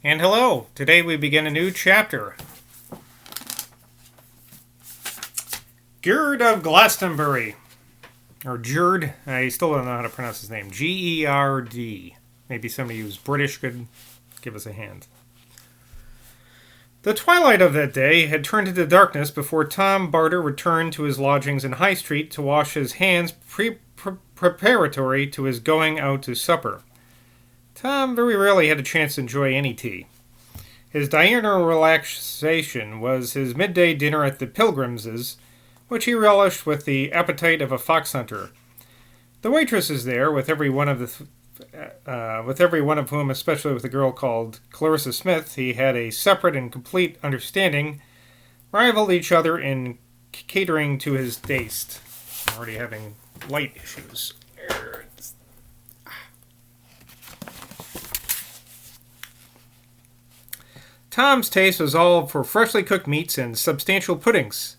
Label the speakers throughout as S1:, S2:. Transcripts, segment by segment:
S1: And hello, today we begin a new chapter. Gerd of Glastonbury. Or Gerd, I still don't know how to pronounce his name. G-E-R-D. Maybe somebody who's British could give us a hand. The twilight of that day had turned into darkness before Tom Barter returned to his lodgings in High Street to wash his hands preparatory to his going out to supper. Tom very rarely had a chance to enjoy any tea. His diurnal relaxation was his midday dinner at the Pilgrims', which he relished with the appetite of a fox hunter. The waitresses there, with every one of whom, especially with a girl called Clarissa Smith, he had a separate and complete understanding, rivaled each other in catering to his taste. I'm already having light issues. Tom's taste was all for freshly cooked meats and substantial puddings.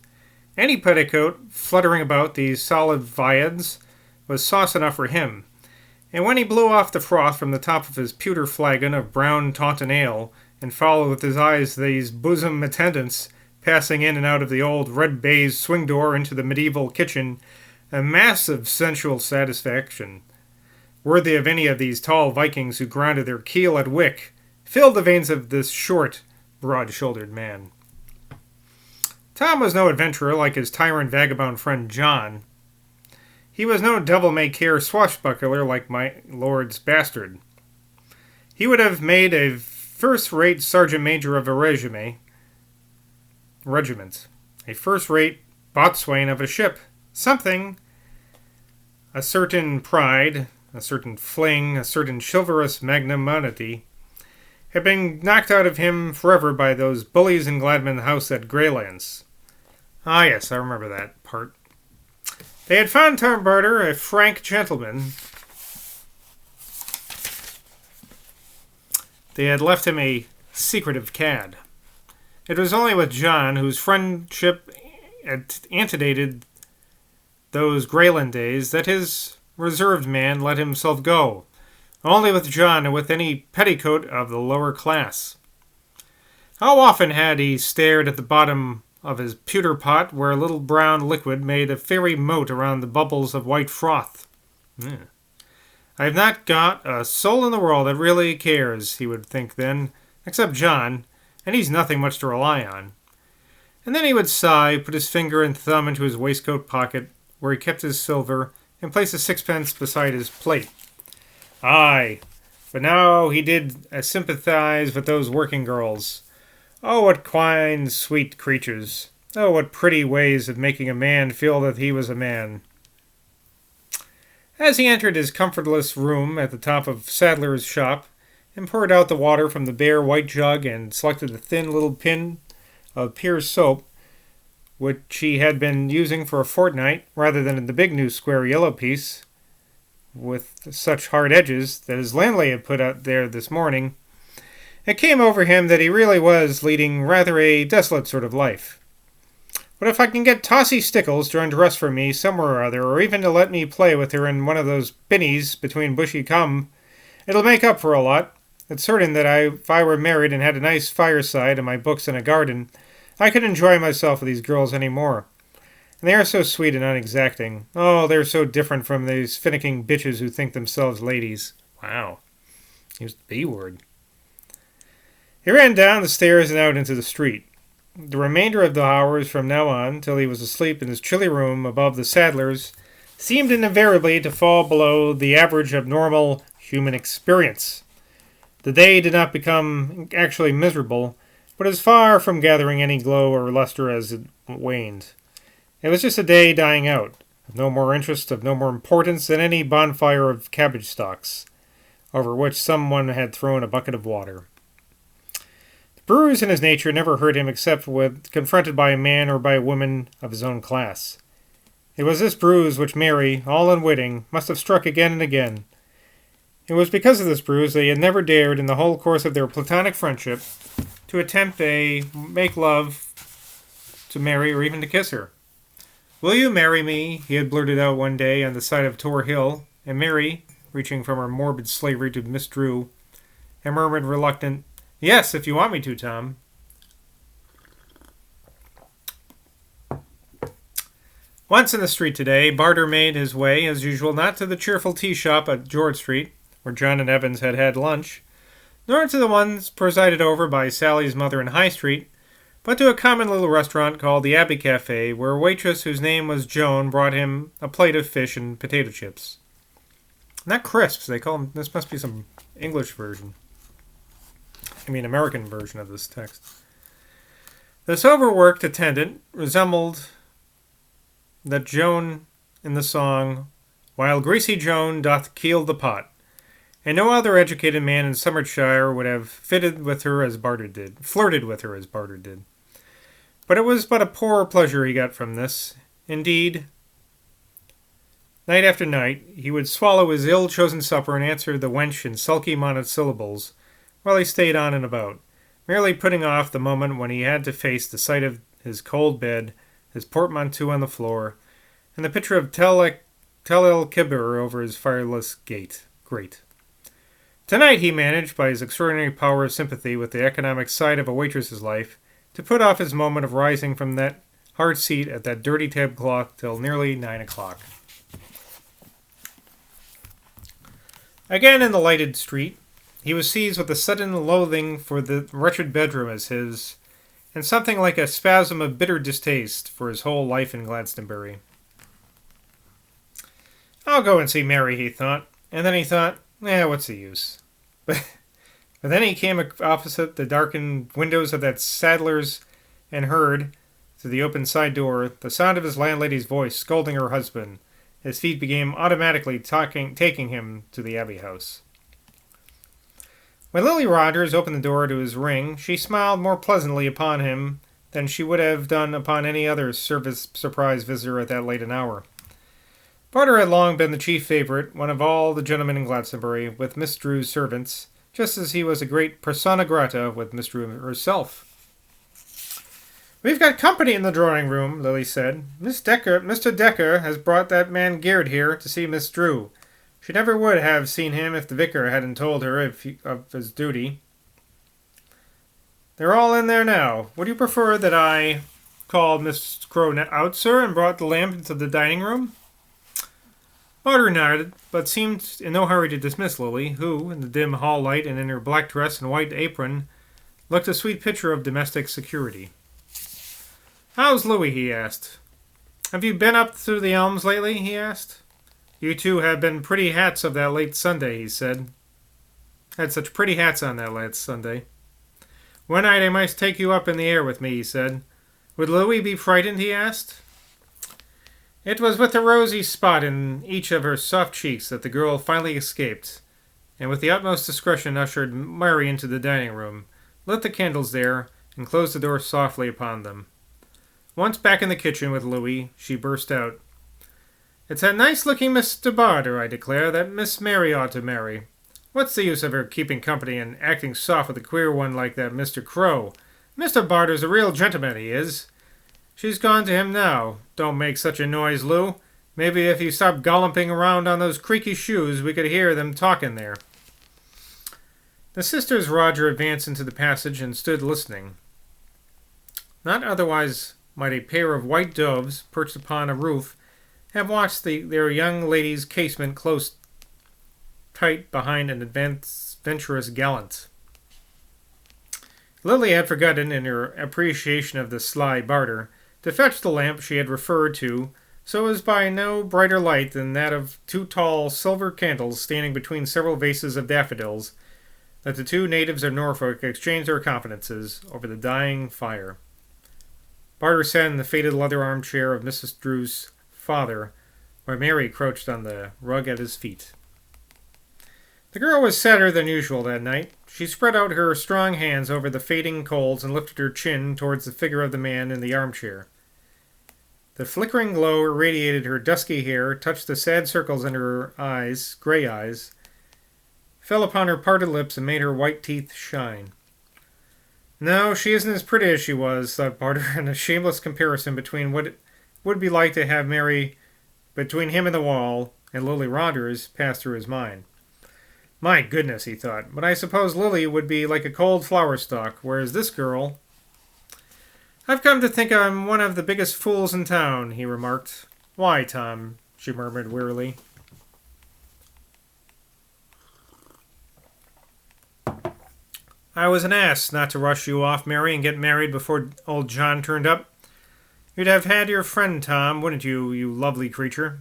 S1: Any petticoat fluttering about these solid viands was sauce enough for him, and when he blew off the froth from the top of his pewter flagon of brown Taunton ale, and followed with his eyes these bosom attendants passing in and out of the old red baize swing door into the medieval kitchen, a massive sensual satisfaction, worthy of any of these tall Vikings who grounded their keel at Wick, filled the veins of this short, broad-shouldered man. Tom was no adventurer like his tyrant vagabond friend John. He was no devil-may-care swashbuckler like my lord's bastard. He would have made a first-rate sergeant major of a regiment, a first-rate boatswain of a ship, something, a certain pride, a certain fling, a certain chivalrous magnanimity, had been knocked out of him forever by those bullies in Gladman House at Greylands. Ah, yes, I remember that part. They had found Tom Barter a frank gentleman. They had left him a secretive cad. It was only with John, whose friendship antedated those Greyland days, that his reserved man let himself go. Only with John and with any petticoat of the lower class. How often had he stared at the bottom of his pewter pot where a little brown liquid made a fairy moat around the bubbles of white froth. I have not got a soul in the world that really cares, he would think then, except John, and he's nothing much to rely on. And then he would sigh, put his finger and thumb into his waistcoat pocket, where he kept his silver, and place a sixpence beside his plate. Aye, but now he did sympathize with those working girls. Oh, what kind, sweet creatures. Oh, what pretty ways of making a man feel that he was a man. As he entered his comfortless room at the top of Sadler's shop, and poured out the water from the bare white jug and selected a thin little pin of Pier's soap, which he had been using for a fortnight, rather than the big new square yellow piece, with such hard edges that his landlady had put out there this morning, it came over him that he really was leading rather a desolate sort of life. But if I can get Tossie Stickles to undress for me somewhere or other, or even to let me play with her in one of those binnies between bushy cum, it'll make up for a lot. It's certain that if I were married and had a nice fireside and my books and a garden, I could enjoy myself with these girls any more. And they are so sweet and unexacting. Oh, they're so different from these finicking bitches who think themselves ladies. Wow. Used the B word. He ran down the stairs and out into the street. The remainder of the hours from now on, till he was asleep in his chilly room above the Sadlers, seemed invariably to fall below the average of normal human experience. The day did not become actually miserable, but is far from gathering any glow or luster as it waned. It was just a day dying out, of no more interest, of no more importance than any bonfire of cabbage stalks, over which someone had thrown a bucket of water. The bruise in his nature never hurt him except when confronted by a man or by a woman of his own class. It was this bruise which Mary, all unwitting, must have struck again and again. It was because of this bruise that he had never dared, in the whole course of their platonic friendship, to attempt a make-love to Mary or even to kiss her. "Will you marry me?" he had blurted out one day on the side of Tor Hill, and Mary, reaching from her morbid slavery to Miss Drew, had murmured reluctant, Yes, if you want me to, Tom. Once in the street today, Barter made his way, as usual, not to the cheerful tea shop at George Street, where John and Evans had had lunch, nor to the ones presided over by Sally's mother in High Street, but to a common little restaurant called the Abbey Cafe, where a waitress whose name was Joan brought him a plate of fish and potato chips. Not crisps, they call them. This must be some English version. American version of this text. This overworked attendant resembled that Joan in the song, "While greasy Joan doth keel the pot," and no other educated man in Somersetshire would have flirted with her as Barter did. But it was but a poor pleasure he got from this. Indeed, night after night, he would swallow his ill-chosen supper and answer the wench in sulky monosyllables while he stayed on and about, merely putting off the moment when he had to face the sight of his cold bed, his portmanteau on the floor, and the picture of Tel el Kibir over his fireless grate. Tonight he managed, by his extraordinary power of sympathy with the economic side of a waitress's life, to put off his moment of rising from that hard seat at that dirty tablecloth till nearly 9 o'clock. Again in the lighted street, he was seized with a sudden loathing for the wretched bedroom as his, and something like a spasm of bitter distaste for his whole life in Glastonbury. I'll go and see Mary, he thought, and then he thought, what's the use? But then he came opposite the darkened windows of that saddler's and heard, through the open side door, the sound of his landlady's voice scolding her husband. His feet began automatically taking him to the Abbey House. When Lily Rogers opened the door to his ring, she smiled more pleasantly upon him than she would have done upon any other surprise visitor at that late an hour. Barter had long been the chief favourite, one of all the gentlemen in Glastonbury, with Miss Drew's servants, just as he was a great persona grata with Miss Drew herself. "We've got company in the drawing-room," Lily said. Mr. Decker has brought that man Geared here to see Miss Drew. She never would have seen him if the vicar hadn't told her of his duty. They're all in there now. Would you prefer that I called Miss Crow out, sir, and brought the lamp into the dining-room?" Barter nodded, but seemed in no hurry to dismiss Lily, who, in the dim hall light and in her black dress and white apron, looked a sweet picture of domestic security. "How's Louis?" he asked. "Have you been up through the elms lately?" he asked. "You two have been pretty hats of that late Sunday," he said. "Had such pretty hats on that last Sunday." "One night I might take you up in the air with me," he said. "Would Louis be frightened?" he asked. It was with a rosy spot in each of her soft cheeks that the girl finally escaped, and with the utmost discretion ushered Mary into the dining-room, lit the candles there, and closed the door softly upon them. Once back in the kitchen with Louis, she burst out, "It's a nice-looking Mr. Barter, I declare, that Miss Mary ought to marry. What's the use of her keeping company and acting soft with a queer one like that Mr. Crow? Mr. Barter's a real gentleman, he is. She's gone to him now. Don't make such a noise, Lou. Maybe if you stopped galloping around on those creaky shoes, we could hear them talking there." The sisters Roger advanced into the passage and stood listening. Not otherwise might a pair of white doves, perched upon a roof, have watched their young lady's casement close tight behind an adventurous gallant. Lily had forgotten, in her appreciation of the sly Barter, to fetch the lamp she had referred to, so as by no brighter light than that of two tall silver candles standing between several vases of daffodils, that the two natives of Norfolk exchanged their confidences over the dying fire. Barter sat in the faded leather armchair of Mrs. Drew's father, where Mary crouched on the rug at his feet. The girl was sadder than usual that night. She spread out her strong hands over the fading coals and lifted her chin towards the figure of the man in the armchair. The flickering glow irradiated her dusky hair, touched the sad circles under her eyes, gray eyes, fell upon her parted lips, and made her white teeth shine. "No, she isn't as pretty as she was," thought Barter, and a shameless comparison between what it would be like to have Mary between him and the wall and Lily Rogers passed through his mind. My goodness, he thought, but I suppose Lily would be like a cold flower stalk, whereas this girl... I've come to think I'm one of the biggest fools in town, he remarked. Why, Tom? She murmured wearily. I was an ass not to rush you off, Mary, and get married before old John turned up. You'd have had your friend, Tom, wouldn't you, you lovely creature?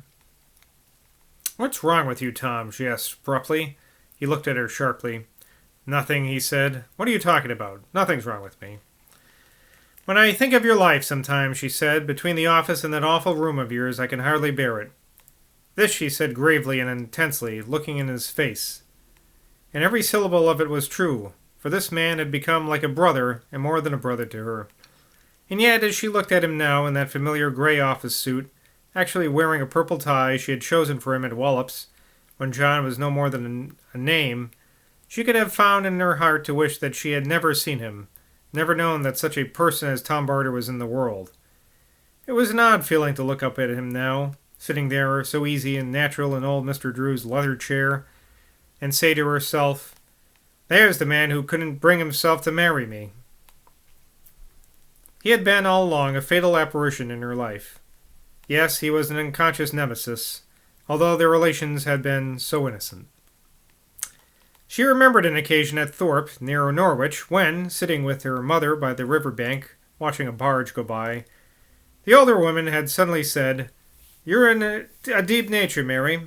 S1: What's wrong with you, Tom? She asked abruptly. He looked at her sharply. Nothing, he said. What are you talking about? Nothing's wrong with me. When I think of your life sometimes, she said, between the office and that awful room of yours, I can hardly bear it. This she said gravely and intensely, looking in his face. And every syllable of it was true, for this man had become like a brother, and more than a brother to her. And yet, as she looked at him now in that familiar grey office suit, actually wearing a purple tie she had chosen for him at Wallops, when John was no more than a name, she could have found in her heart to wish that she had never seen him, never known that such a person as Tom Barter was in the world. It was an odd feeling to look up at him now, sitting there so easy and natural in old Mr. Drew's leather chair, and say to herself, There's the man who couldn't bring himself to marry me. He had been all along a fatal apparition in her life. Yes, he was an unconscious nemesis, although their relations had been so innocent. She remembered an occasion at Thorpe, near Norwich, when, sitting with her mother by the river bank, watching a barge go by, the older woman had suddenly said, You're in a deep nature, Mary.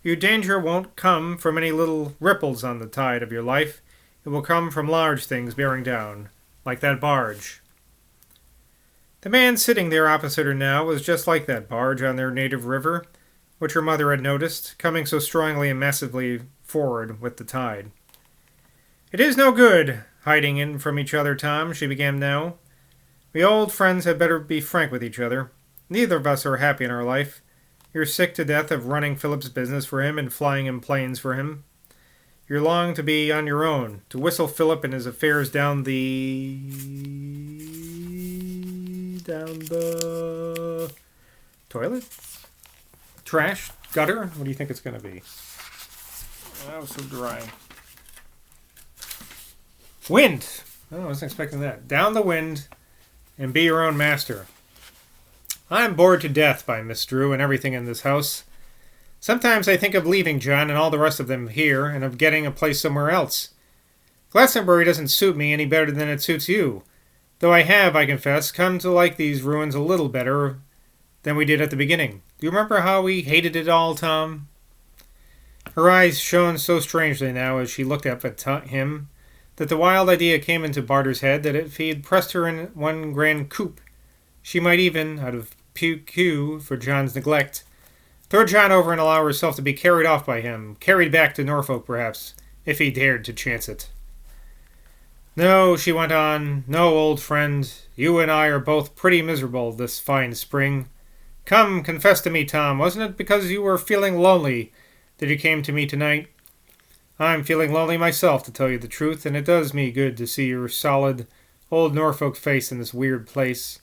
S1: Your danger won't come from any little ripples on the tide of your life. It will come from large things bearing down, like that barge. The man sitting there opposite her now was just like that barge on their native river, which her mother had noticed, coming so strongly and massively forward with the tide. It is no good hiding in from each other, Tom, she began now. We old friends had better be frank with each other. Neither of us are happy in our life. You're sick to death of running Philip's business for him and flying in planes for him. You're longing to be on your own, to whistle Philip and his affairs down the toilet? Trash? Gutter? What do you think it's going to be? That was so dry. Wind! Oh, I wasn't expecting that. Down the wind and be your own master. I'm bored to death by Miss Drew and everything in this house. Sometimes I think of leaving John and all the rest of them here and of getting a place somewhere else. Glastonbury doesn't suit me any better than it suits you, though I have, I confess, come to like these ruins a little better than we did at the beginning. Do you remember how we hated it all, Tom? Her eyes shone so strangely now as she looked up at him that the wild idea came into Barter's head that if he had pressed her in one grand coup, she might even, out of pique for John's neglect, throw John over and allow herself to be carried off by him, carried back to Norfolk perhaps, if he dared to chance it. No, she went on, no, old friend, you and I are both pretty miserable this fine spring. Come, confess to me, Tom, wasn't it because you were feeling lonely that you came to me tonight? I'm feeling lonely myself, to tell you the truth, and it does me good to see your solid, old Norfolk face in this weird place.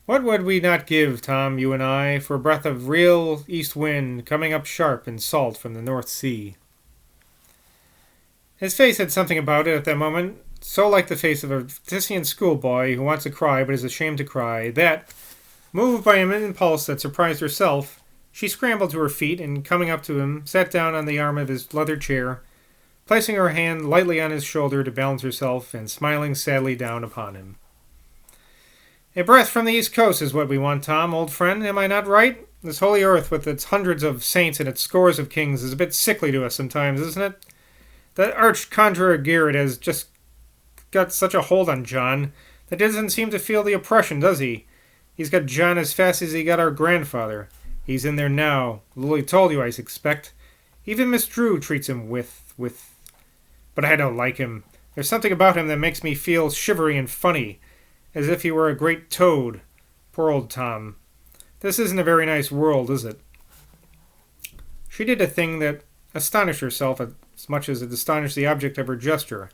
S1: What would we not give, Tom, you and I, for a breath of real east wind coming up sharp and salt from the North Sea? His face had something about it at that moment, so like the face of a Titian schoolboy who wants to cry but is ashamed to cry, that, moved by an impulse that surprised herself, she scrambled to her feet and, coming up to him, sat down on the arm of his leather chair, placing her hand lightly on his shoulder to balance herself and smiling sadly down upon him. A breath from the East Coast is what we want, Tom, old friend, am I not right? This holy earth with its hundreds of saints and its scores of kings is a bit sickly to us sometimes, isn't it? That arch-conjurer Garrett has just got such a hold on John that he doesn't seem to feel the oppression, does he? He's got John as fast as he got our grandfather. He's in there now. Lily told you, I expect. Even Miss Drew treats him with... But I don't like him. There's something about him that makes me feel shivery and funny, as if he were a great toad. Poor old Tom. This isn't a very nice world, is it? She did a thing that astonished herself as much as it astonished the object of her gesture.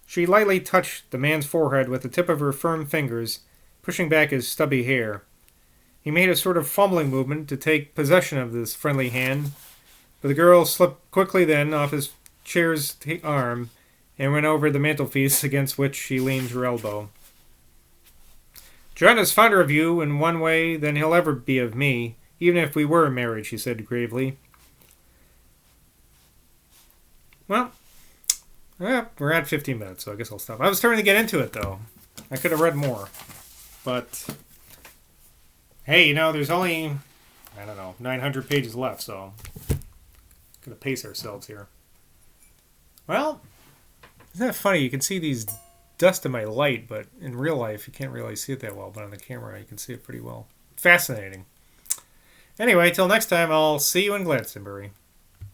S1: She lightly touched the man's forehead with the tip of her firm fingers, pushing back his stubby hair. He made a sort of fumbling movement to take possession of this friendly hand, but the girl slipped quickly then off his chair's arm and went over the mantelpiece against which she leaned her elbow. John is fonder of you in one way than he'll ever be of me, even if we were married, she said gravely. Well, we're at 15 minutes, so I guess I'll stop. I was starting to get into it, though. I could have read more. But, hey, there's only, 900 pages left, so gotta pace ourselves here. Well, isn't that funny? You can see these dust in my light, but in real life, you can't really see it that well, but on the camera, you can see it pretty well. Fascinating. Anyway, till next time, I'll see you in Glastonbury.